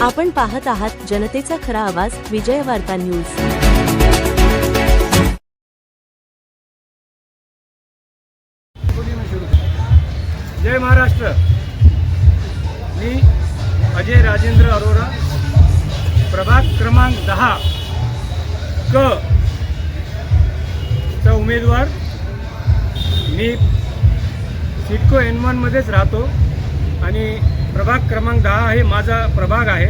आपण पाहत आहात जनतेचा खरा आवाज विजय वार्ता न्यूज। जय महाराष्ट्र। मी अजय राजेंद्र अरोरा, प्रभाग क्रमांक 10 क चा उमेदवार। मी सिडको N1 मध्येच राहतो आणि प्रभाग क्रमांक 10 हे माझा प्रभाग आहे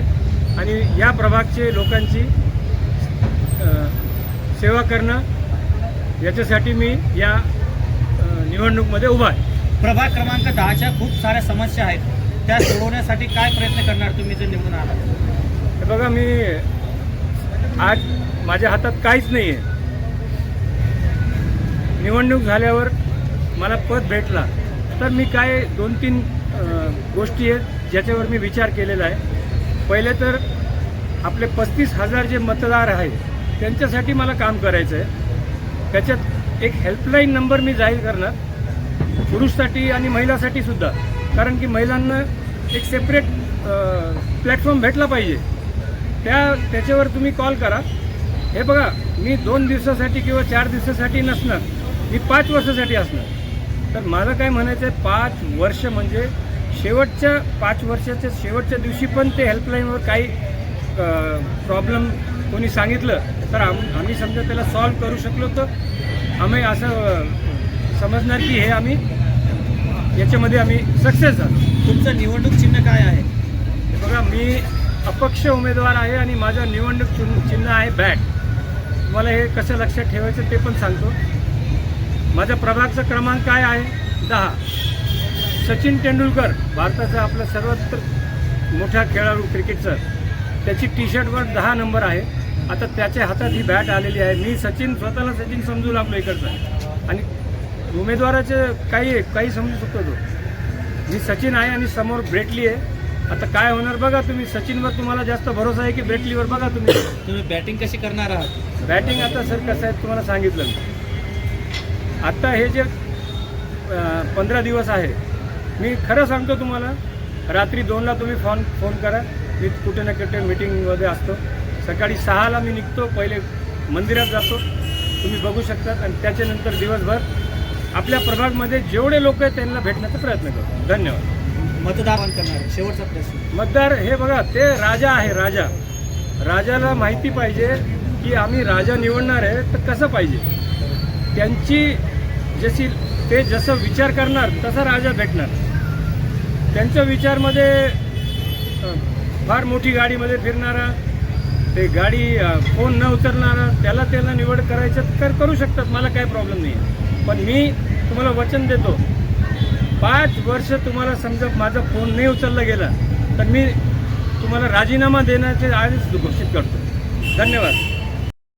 आणि या प्रभागचे लोकांची सेवा करणं याच्यासाठी मी या निवडणुकीमध्ये उभा आहे। प्रभाग क्रमांक 10च्या खूप साऱ्या समस्या आहेत, त्या सोडवण्यासाठी काय प्रयत्न करणार तुम्ही जर निवडून आलात? हे बघा, मी आज माझ्या हातात काहीच नाही आहे। निवडणूक झाल्यावर मला पद भेटला तर मी काय 2-3 गोष्टी आहेत ज्याच्यावर मी विचार केलेला आहे। पहिले तर आपले 35,000 जे मतदार आहेत त्यांच्यासाठी मला काम करायचं आहे। त्याच्यात एक हेल्पलाईन नंबर मी जाहीर करणार, पुरुषसाठी आणि महिलासाठी सुद्धा, कारण की महिलांना एक सेपरेट प्लॅटफॉर्म भेटला पाहिजे। त्याच्यावर तुम्ही कॉल करा। हे बघा, मी 2 दिवसासाठी किंवा 4 दिवसासाठी नसणार, मी 5 वर्षासाठी असणार। तर मला काय म्हणायचं आहे, 5 वर्ष म्हणजे शेवटच्या 5 वर्षाच्या शेवटच्या दिवशी पण ते हेल्पलाईनवर काही प्रॉब्लेम कोणी सांगितलं तर आम्ही समजा त्याला सॉल्व करू शकलो तर आम्ही असं समजणार की हे आम्ही याच्यामध्ये आम्ही सक्सेस झालो। तुमचं निवडणूक चिन्ह काय आहे? बघा, मी अपक्ष उमेदवार आहे आणि माझं निवडणूक चिन्ह आहे बॅट। तुम्हाला हे कसं लक्षात ठेवायचं ते पण सांगतो। माझ्या प्रभागचा क्रमांक काय आहे? 10। सचिन तेंडुलकर, भारताचा आपला सर्वात मोठा खेळाडू क्रिकेटचा, त्याची टी-शर्टवर 10 नंबर आहे। आता त्याच्या हातात ही बॅट आलेली आहे। मी स्वतःला सचिन समजू लागलो इकडचा, आणि उमेदवाराचे काही समजू शकतो तो। मी सचिन आहे आणि समोर ब्रेटली आहे। आता काय होणार बघा तुम्ही। सचिनवर तुम्हाला जास्त भरोसा आहे की ब्रेटलीवर? बघा तुम्ही बॅटिंग कशी करणार आहात? बॅटिंग आता सर कसं आहे तुम्हाला सांगितलं मी। आता हे जे 15 दिवस आहे, मी खरं सांगतो तुम्हाला, रात्री 2ला तुम्ही फोन करा, मी कुठे ना कुठे मीटिंगमध्ये असतो। सकाळी 6ला मी निघतो, पहिले मंदिरात जातो, तुम्ही बघू शकतात, आणि त्याच्यानंतर दिवसभर आपल्या प्रभागमध्ये जेवढे लोक आहेत त्यांना भेटण्याचा प्रयत्न करतो। धन्यवाद। मतदार करणार शेवटचा प्रश्न। मतदार हे बघा, ते राजा आहे। राजाला माहिती पाहिजे की आम्ही राजा निवडणार आहे तर कसं पाहिजे। त्यांची ते जसं विचार करणार तसा राजा भेटणार। त्यांच्या विचारमध्ये फार मोठी गाडीमध्ये फिरणारा, ते गाडी फोन न उचलणारा, त्याला निवड करायचं तर करू शकतात, मला काही प्रॉब्लेम नाही आहे। पण मी तुम्हाला वचन देतो, 5 वर्ष तुम्हाला समजा माझा फोन नाही उचलला गेला तर मी तुम्हाला राजीनामा देण्याचे आधीच घोषित करतो। धन्यवाद।